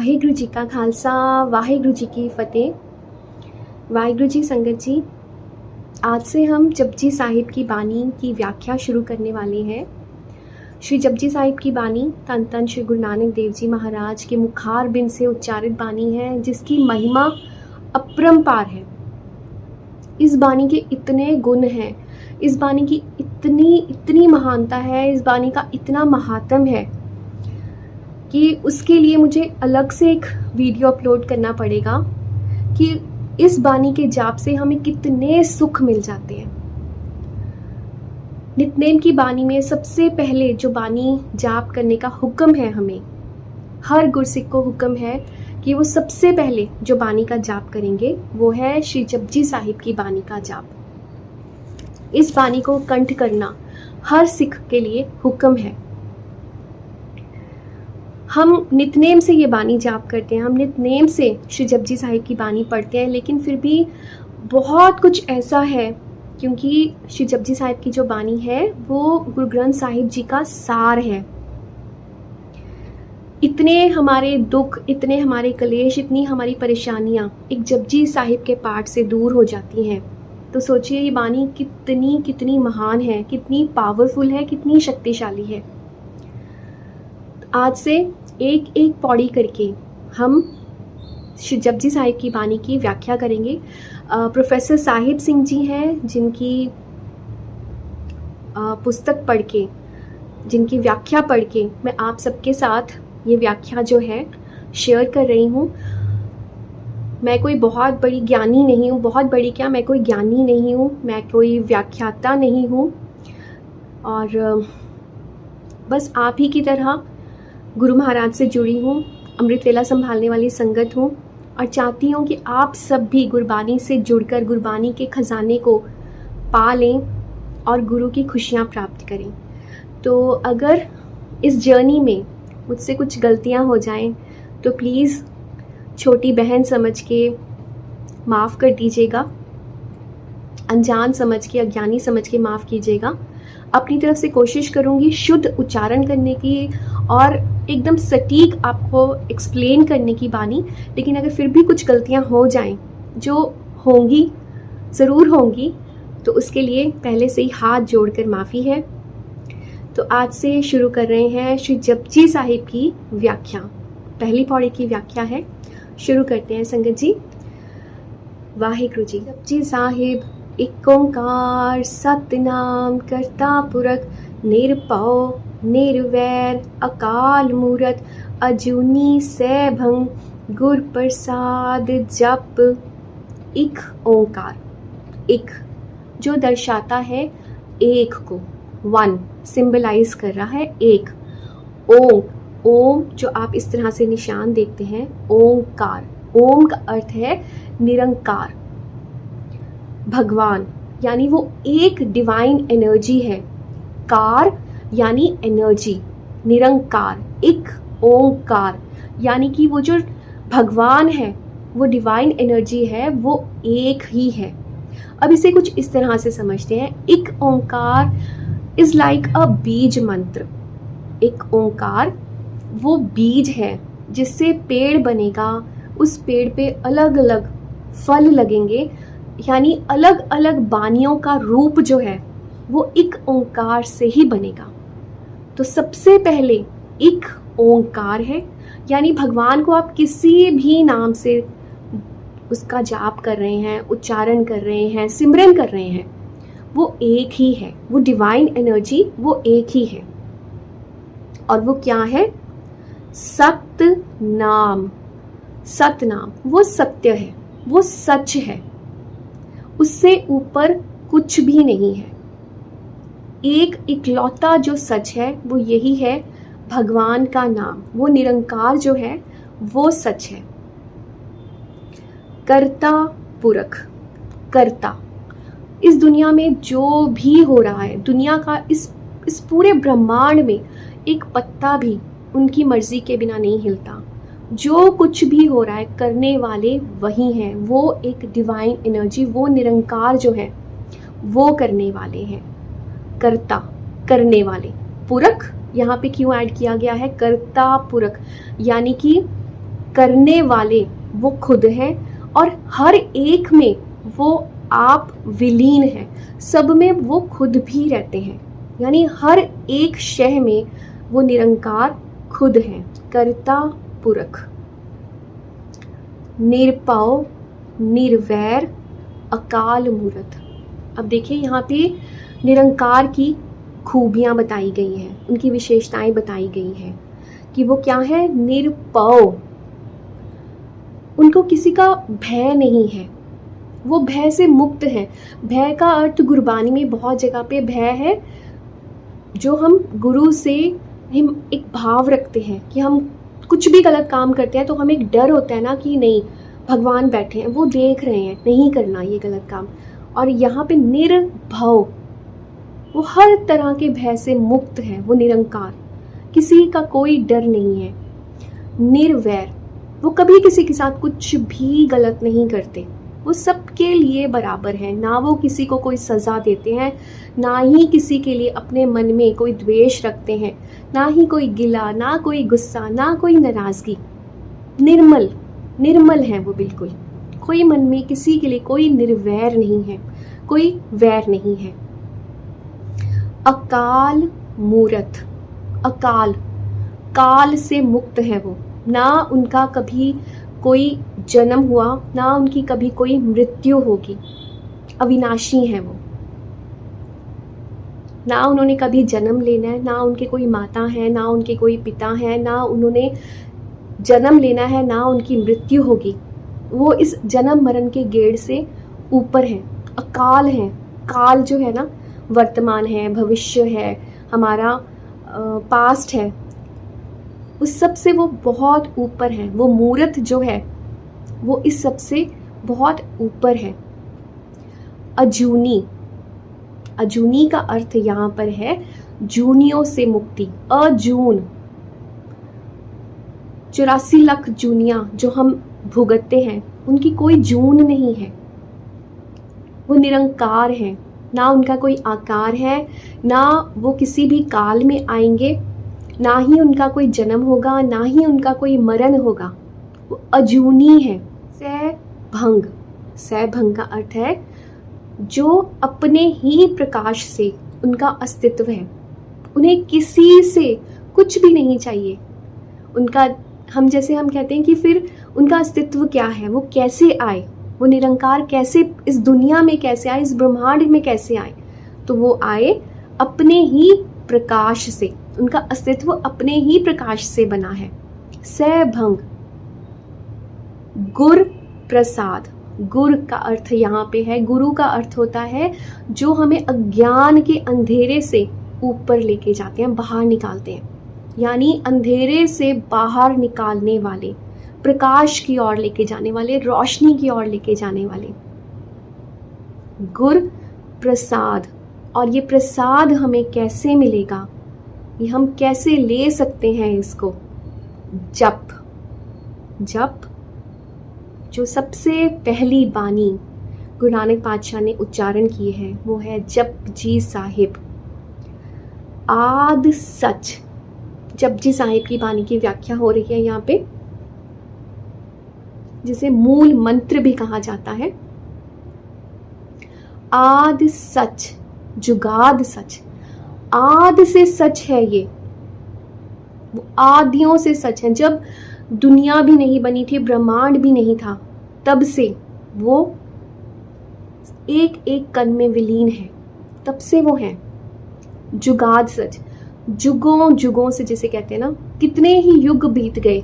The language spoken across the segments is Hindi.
वाहिगुरु जी का खालसा, वाहिगुरु जी की फतेह। वाहिगुरु जी संगत जी, आज से हम जपजी साहिब की बानी की व्याख्या शुरू करने वाले हैं। श्री जपजी साहिब की बानी धन धन श्री गुरु नानक देव जी महाराज के मुखार बिन से उच्चारित बानी है, जिसकी महिमा अपरंपार है। इस बानी के इतने गुण हैं, इस बानी की इतनी महानता है, इस बानी का इतना महात्म है कि उसके लिए मुझे अलग से एक वीडियो अपलोड करना पड़ेगा कि इस बानी के जाप से हमें कितने सुख मिल जाते हैं। नित्यनेम की बानी में सबसे पहले जो बानी जाप करने का हुक्म है, हमें हर गुरसिख को हुक्म है कि वो सबसे पहले जो बानी का जाप करेंगे वो है श्री जपजी साहिब की बानी का जाप। इस बानी को कंठ करना हर सिख के लिए हुक्म है। हम नित्यनेम से ये बानी जाप करते हैं, हम नित्यनेम से श्री जपजी साहिब की बानी पढ़ते हैं, लेकिन फिर भी बहुत कुछ ऐसा है, क्योंकि श्री जपजी साहिब की जो बानी है वो गुरु ग्रंथ साहिब जी का सार है। इतने हमारे दुख, इतने हमारे कलेश, इतनी हमारी परेशानियां एक जपजी साहिब के पाठ से दूर हो जाती हैं। तो सोचिए ये बानी कितनी महान है, कितनी पावरफुल है, कितनी शक्तिशाली है। आज से एक एक पौड़ी करके हम श्री जपजी साहिब की बानी की व्याख्या करेंगे। प्रोफेसर साहिब सिंह जी हैं, जिनकी पुस्तक पढ़ के, जिनकी व्याख्या पढ़ के मैं आप सबके साथ ये व्याख्या जो है शेयर कर रही हूँ। मैं कोई बहुत बड़ी ज्ञानी नहीं हूँ, बहुत बड़ी क्या, मैं कोई ज्ञानी नहीं हूँ, मैं कोई व्याख्याता नहीं हूँ, और बस आप ही की तरह गुरु महाराज से जुड़ी हूँ, अमृत वेला संभालने वाली संगत हूँ, और चाहती हूँ कि आप सब भी गुरबानी से जुड़कर गुरबानी के खजाने को पा लें और गुरु की खुशियाँ प्राप्त करें। तो अगर इस जर्नी में मुझसे कुछ गलतियाँ हो जाएं तो प्लीज़ छोटी बहन समझ के माफ़ कर दीजिएगा, अनजान समझ के, अज्ञानी समझ के माफ़ कीजिएगा। अपनी तरफ से कोशिश करूँगी शुद्ध उच्चारण करने की और एकदम सटीक आपको एक्सप्लेन करने की बानी, लेकिन अगर फिर भी कुछ गलतियाँ हो जाएं, जो होंगी, ज़रूर होंगी, तो उसके लिए पहले से ही हाथ जोड़कर माफ़ी है। तो आज से शुरू कर रहे हैं श्री जपजी साहिब की व्याख्या। पहली पौड़ी की व्याख्या है, शुरू करते हैं संगत जी। वाहिगुरु जी। जपजी साहिब एक ओंकार सतनाम करता पुरख निरभउ निर्वैर अकाल मूरत अजूनी सैभं गुर प्रसाद जप। एक ओंकार, एक जो दर्शाता है एक को, वन सिंबलाइज कर रहा है एक। ओम, ओम जो आप इस तरह से निशान देखते हैं, ओंकार, ओम का अर्थ है निरंकार, भगवान, यानी वो एक डिवाइन एनर्जी है। कार यानी एनर्जी, निरंकार, एक ओंकार यानी कि वो जो भगवान है, वो डिवाइन एनर्जी है, वो एक ही है। अब इसे कुछ इस तरह से समझते हैं, एक ओंकार इज लाइक अ बीज मंत्र। एक ओंकार वो बीज है जिससे पेड़ बनेगा, उस पेड़ पे अलग अलग फल लगेंगे, यानी अलग अलग बानियों का रूप जो है वो एक ओंकार से ही बनेगा। तो सबसे पहले एक ओंकार है, यानी भगवान को आप किसी भी नाम से उसका जाप कर रहे हैं, उच्चारण कर रहे हैं, सिमरन कर रहे हैं, वो एक ही है, वो डिवाइन एनर्जी वो एक ही है। और वो क्या है? सतनाम। सतनाम वो सत्य है, वो सच है, उससे ऊपर कुछ भी नहीं है। एक इकलौता जो सच है वो यही है, भगवान का नाम, वो निरंकार जो है वो सच है। कर्ता पुरख, कर्ता, इस दुनिया में जो भी हो रहा है, दुनिया का इस पूरे ब्रह्मांड में एक पत्ता भी उनकी मर्जी के बिना नहीं हिलता। जो कुछ भी हो रहा है करने वाले वही हैं, वो एक डिवाइन एनर्जी, वो निरंकार जो है वो करने वाले हैं। कर्ता, करने वाले। पुरख यहाँ पे क्यों ऐड किया गया है? कर्ता पुरख, यानी कि करने वाले वो खुद हैं, और हर एक में वो आप विलीन है, सब में वो खुद भी रहते हैं। यानी हर एक शय में वो निरंकार खुद हैं, कर्ता पुरख, निरपौ, निर्वैर, अकाल मूर्त। अब देखिए यहाँ पे निरंकार की खूबियाँ बताई गई हैं, उनकी विशेषताएं बताई गई हैं कि वो क्या है, निरपौ, उनको किसी का भय नहीं है, वो भय से मुक्त हैं। भय का अर्थ गुरबानी में बहुत जगह पे भय है, जो हम गुरु से हम एक भाव रखते हैं कि हम कुछ भी गलत काम करते हैं तो हमें एक डर होता है ना कि नहीं, भगवान बैठे हैं, वो देख रहे हैं, नहीं करना ये गलत काम। और यहाँ पे निर्भव, वो हर तरह के भय से मुक्त है, वो निरंकार, किसी का कोई डर नहीं है। निर्वैर, वो कभी किसी के साथ कुछ भी गलत नहीं करते, वो सबके लिए बराबर है, ना वो किसी को कोई सज़ा देते हैं, ना ही किसी के लिए अपने मन में कोई द्वेष रखते हैं, ना ही कोई गिला, ना कोई गुस्सा, ना कोई नाराज़गी। निर्मल, निर्मल है वो बिल्कुल, कोई मन में किसी के लिए कोई निर्वैर नहीं है, कोई वैर नहीं है। अकाल मूर्त, अकाल, काल से मुक्त है वो, ना उनका कभी कोई जन्म हुआ, ना उनकी कभी कोई मृत्यु होगी, अविनाशी है वो, ना उन्होंने कभी जन्म लेना है, ना उनके कोई माता है, ना उनके कोई पिता है, ना उन्होंने जन्म लेना है, ना उनकी मृत्यु होगी। वो इस जन्म मरण के गेड़ से ऊपर है, अकाल है। काल जो है ना, वर्तमान है, भविष्य है, हमारा पास्ट है, उस सब से वो बहुत ऊपर है। वो मूर्त जो है वो इस सब से बहुत ऊपर है। अजूनी, अजूनी का अर्थ यहाँ पर है जूनियों से मुक्ति। अजून, 84 लाख जूनियाँ जो हम भुगतते हैं, उनकी कोई जून नहीं है, वो निरंकार है, ना उनका कोई आकार है, ना वो किसी भी काल में आएंगे, ना ही उनका कोई जन्म होगा, ना ही उनका कोई मरण होगा, वो अजूनी है। सैभंग, सैभंग का अर्थ है जो अपने ही प्रकाश से उनका अस्तित्व है, उन्हें किसी से कुछ भी नहीं चाहिए। उनका, हम जैसे हम कहते हैं कि फिर उनका अस्तित्व क्या है, वो कैसे आए, वो निरंकार कैसे इस दुनिया में कैसे आए, इस ब्रह्मांड में कैसे आए, तो वो आए अपने ही प्रकाश से, उनका अस्तित्व अपने ही प्रकाश से बना है। सैभंग। गुर प्रसाद, गुर का अर्थ यहाँ पे है, गुरु का अर्थ होता है जो हमें अज्ञान के अंधेरे से ऊपर लेके जाते हैं, बाहर निकालते हैं, यानी अंधेरे से बाहर निकालने वाले, प्रकाश की ओर लेके जाने वाले, रोशनी की ओर लेके जाने वाले। गुर प्रसाद। और ये प्रसाद हमें कैसे मिलेगा, ये हम कैसे ले सकते हैं इसको? जप। जप, जो सबसे पहली बानी गुरु नानक पातशाह ने उच्चारण की है वो है जपजी साहिब। आद सच, जपजी साहिब की बानी की व्याख्या हो रही है यहाँ पे, जिसे मूल मंत्र भी कहा जाता है। आद सच, जुगाद सच, आद से सच है ये, वो आदियों से सच है। जब दुनिया भी नहीं बनी थी, ब्रह्मांड भी नहीं था, तब से वो एक एक कण में विलीन है, तब से वो है। जुगाद सच, जुगों जुगों से जिसे कहते हैं ना, कितने ही युग बीत गए,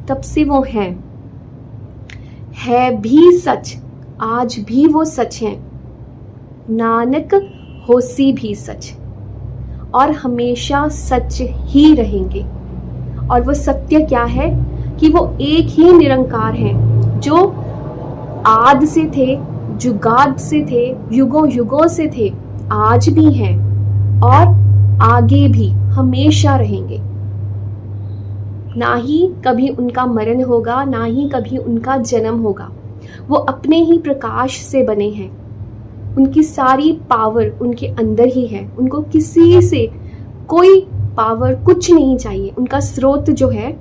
तब से वो है भी सच, आज भी वो सच है। नानक होसी भी सच, और हमेशा सच ही रहेंगे। और वो सत्य क्या है कि वो एक ही निरंकार है, जो आद से थे, जुगाद से थे, युगों युगों से थे, आज भी हैं और आगे भी हमेशा रहेंगे। ना ही कभी उनका मरण होगा, ना ही कभी उनका जन्म होगा। वो अपने ही प्रकाश से बने हैं, उनकी सारी पावर उनके अंदर ही है, उनको किसी से कोई पावर कुछ नहीं चाहिए। उनका स्रोत जो है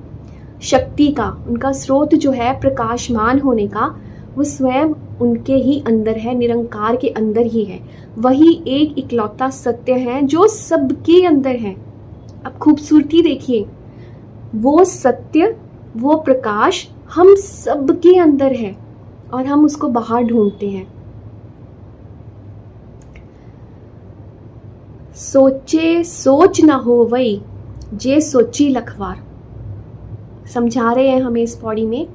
शक्ति का, उनका स्रोत जो है प्रकाशमान होने का, वो स्वयं उनके ही अंदर है, निरंकार के अंदर ही है। वही एक इकलौता सत्य है जो सबके अंदर है। अब खूबसूरती देखिए, वो सत्य, वो प्रकाश हम सबके अंदर है और हम उसको बाहर ढूंढते हैं। सोचे सोच ना हो वही जे सोची लखवार, समझा रहे हैं हमें इस पौड़ी में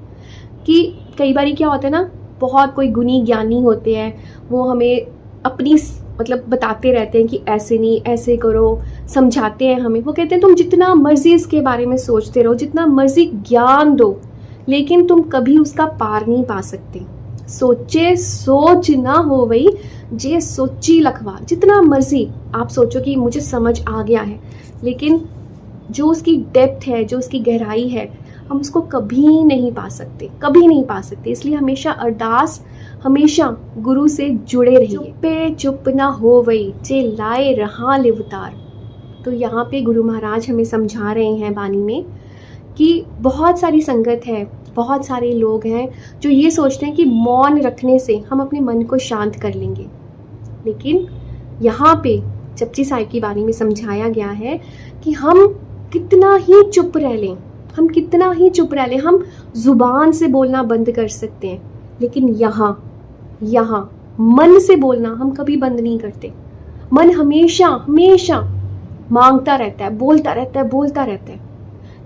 कि कई बार क्या होता है ना, बहुत कोई गुणी ज्ञानी होते हैं, वो हमें अपनी मतलब बताते रहते हैं कि ऐसे नहीं, ऐसे करो, समझाते हैं हमें। वो कहते हैं तुम जितना मर्जी इसके बारे में सोचते रहो, जितना मर्जी ज्ञान दो, लेकिन तुम कभी उसका पार नहीं पा सकते। सोचे सोच ना हो वही जे सोची लखवार, जितना मर्जी आप सोचो कि मुझे समझ आ गया है, लेकिन जो उसकी डेप्थ है, जो उसकी गहराई है, हम उसको कभी नहीं पा सकते, कभी नहीं पा सकते। इसलिए हमेशा अरदास, हमेशा गुरु से जुड़े रहिए। चुप्पे चुप ना हो वही जे लाए रहा लिवतार। तो यहाँ पे गुरु महाराज हमें समझा रहे हैं बानी में कि बहुत सारी संगत है, बहुत सारे लोग हैं जो ये सोचते हैं कि मौन रखने से हम अपने मन को शांत कर लेंगे, लेकिन यहाँ पे जपजी साहिब की बानी में समझाया गया है कि हम कितना ही चुप रह लें, हम कितना ही चुप रह लें, हम जुबान से बोलना बंद कर सकते हैं, लेकिन यहाँ मन से बोलना हम कभी बंद नहीं करते। मन हमेशा हमेशा मांगता रहता है, बोलता रहता है, बोलता रहता है।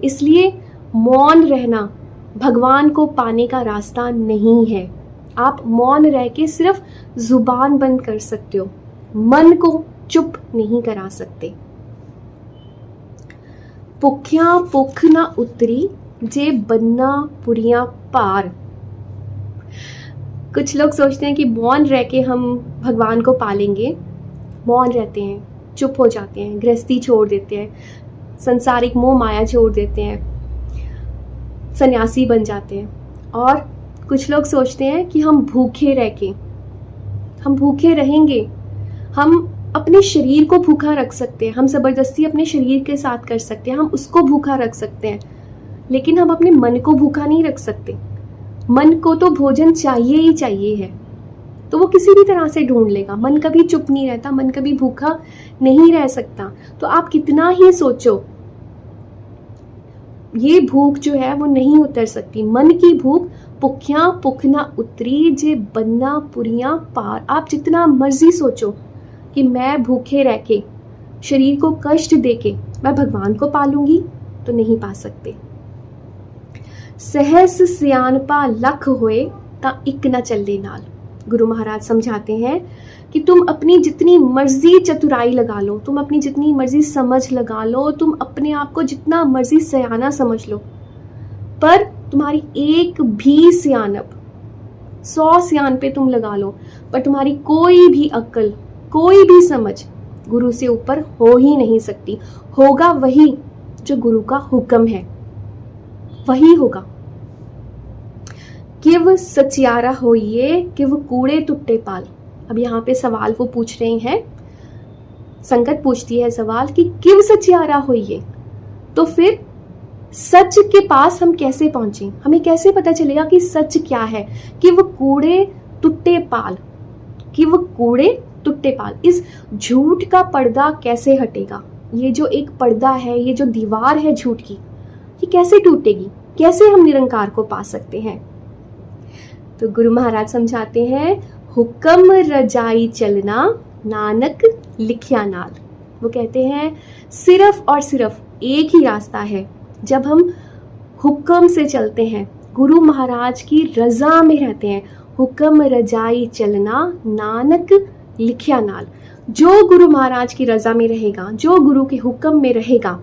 इसलिए मौन रहना भगवान को पाने का रास्ता नहीं है। आप मौन रह के सिर्फ जुबान बंद कर सकते हो, मन को चुप नहीं करा सकते। पुख्या पुख ना उतरी जे बन्ना पुरिया पार। कुछ लोग सोचते हैं कि मौन रह के हम भगवान को पालेंगे। मौन रहते हैं, चुप हो जाते हैं, गृहस्थी छोड़ देते हैं, संसारिक मोह माया छोड़ देते हैं, सन्यासी बन जाते हैं। और कुछ लोग सोचते हैं कि हम भूखे रह के, हम भूखे रहेंगे, हम अपने शरीर को भूखा रख सकते हैं, हम ज़बरदस्ती अपने शरीर के साथ कर सकते हैं, हम उसको भूखा रख सकते हैं, लेकिन हम अपने मन को भूखा नहीं रख सकते। मन को तो भोजन चाहिए ही चाहिए है, तो वो किसी भी तरह से ढूंढ लेगा। मन कभी चुप नहीं रहता, मन कभी भूखा नहीं रह सकता। तो आप कितना ही सोचो, ये भूख जो है वो नहीं उतर सकती। मन की भूख पुख्या पुख ना उतरी जे बन्ना पुरिया पार। आप जितना मर्जी सोचो कि मैं भूखे रह के, शरीर को कष्ट दे के मैं भगवान को पालूंगी, तो नहीं पा सकते। सहस सियानपा लख होए ता इक न चले नाल। गुरु महाराज समझाते हैं कि तुम अपनी जितनी मर्जी चतुराई लगा लो, तुम अपनी जितनी मर्जी समझ लगा लो, तुम अपने आप को जितना मर्जी सयाना समझ लो, पर तुम्हारी एक भी सियानप, 100 सियान पे तुम लगा लो, पर तुम्हारी कोई भी अक्ल, कोई भी समझ गुरु से ऊपर हो ही नहीं सकती। होगा वही जो गुरु का हुक्म है, वही होगा। किव सचियारा होइए किव कूड़े टुट्टे पाल। अब यहाँ पे सवाल वो पूछ रहे हैं, संगत पूछती है सवाल कि किव सचियारा होइए, तो फिर सच के पास हम कैसे पहुंचे, हमें कैसे पता चलेगा कि सच क्या है। किव कूड़े टुट्टे पाल, किव कूड़े टुट्टे पाल, इस झूठ का पर्दा कैसे हटेगा। ये जो एक पर्दा है, ये जो दीवार है झूठ की, ये कैसे टूटेगी, कैसे हम निरंकार को पा सकते हैं। तो गुरु महाराज समझाते हैं, हुक्म रजाई चलना नानक लिखिया नाल। वो कहते हैं सिर्फ और सिर्फ एक ही रास्ता है, जब हम हुक्म से चलते हैं, गुरु महाराज की रजा में रहते हैं। हुक्म रजाई चलना नानक लिखिया नाल। जो गुरु महाराज की रजा में रहेगा, जो गुरु के हुक्म में रहेगा,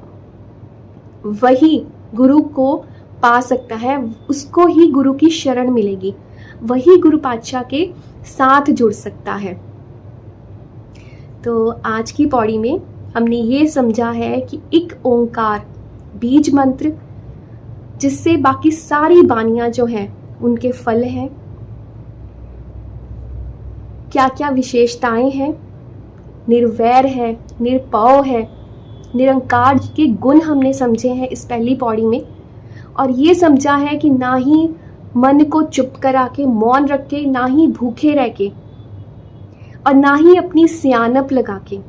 वही गुरु को पा सकता है, उसको ही गुरु की शरण मिलेगी, वही गुरु पातशाह के साथ जुड़ सकता है। तो आज की पौड़ी में हमने ये समझा है कि एक ओंकार बीज मंत्र, जिससे बाकी सारी बानियां जो हैं उनके फल हैं, क्या क्या विशेषताएं हैं, निर्वैर है, निरपौ है, निरंकार के गुण हमने समझे हैं इस पहली पौड़ी में। और ये समझा है कि ना ही मन को चुप करा के मौन रख के, ना ही भूखे रह के, और ना ही अपनी सियानप लगा के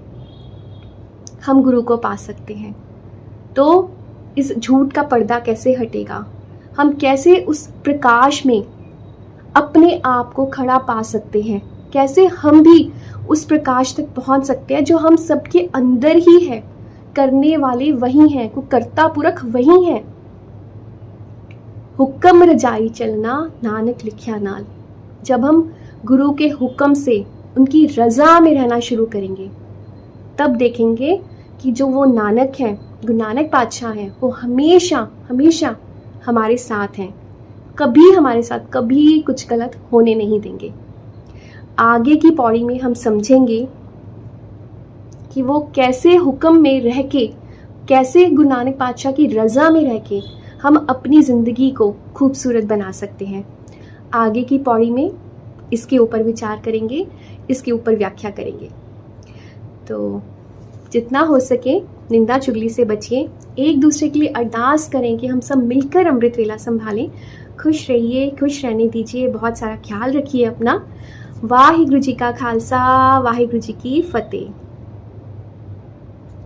हम गुरु को पा सकते हैं। तो इस झूठ का पर्दा कैसे हटेगा, हम कैसे उस प्रकाश में अपने आप को खड़ा पा सकते हैं, कैसे हम भी उस प्रकाश तक पहुंच सकते हैं जो हम सबके अंदर ही है। करने वाले वही हैं, को कर्ता पुरख वही हैं। हुक्म रजाई चलना नानक लिखिया नाल। जब हम गुरु के हुक्म से उनकी रज़ा में रहना शुरू करेंगे, तब देखेंगे कि जो वो नानक हैं, गुरु नानक पातशाह हैं, वो हमेशा हमेशा हमारे साथ हैं। कभी हमारे साथ कभी कुछ गलत होने नहीं देंगे। आगे की पौड़ी में हम समझेंगे कि वो कैसे हुक्म में रह के, कैसे गुरु नानक पातशाह की रज़ा में रह के हम अपनी ज़िंदगी को खूबसूरत बना सकते हैं। आगे की पौड़ी में इसके ऊपर विचार करेंगे, इसके ऊपर व्याख्या करेंगे। तो जितना हो सके निंदा चुगली से बचिए, एक दूसरे के लिए अरदास करें कि हम सब मिलकर अमृत वेला संभालें। खुश रहिए, खुश रहने दीजिए, बहुत सारा ख्याल रखिए अपना। वाहिगुरु जी का खालसा, वाहिगुरु जी की फतेह।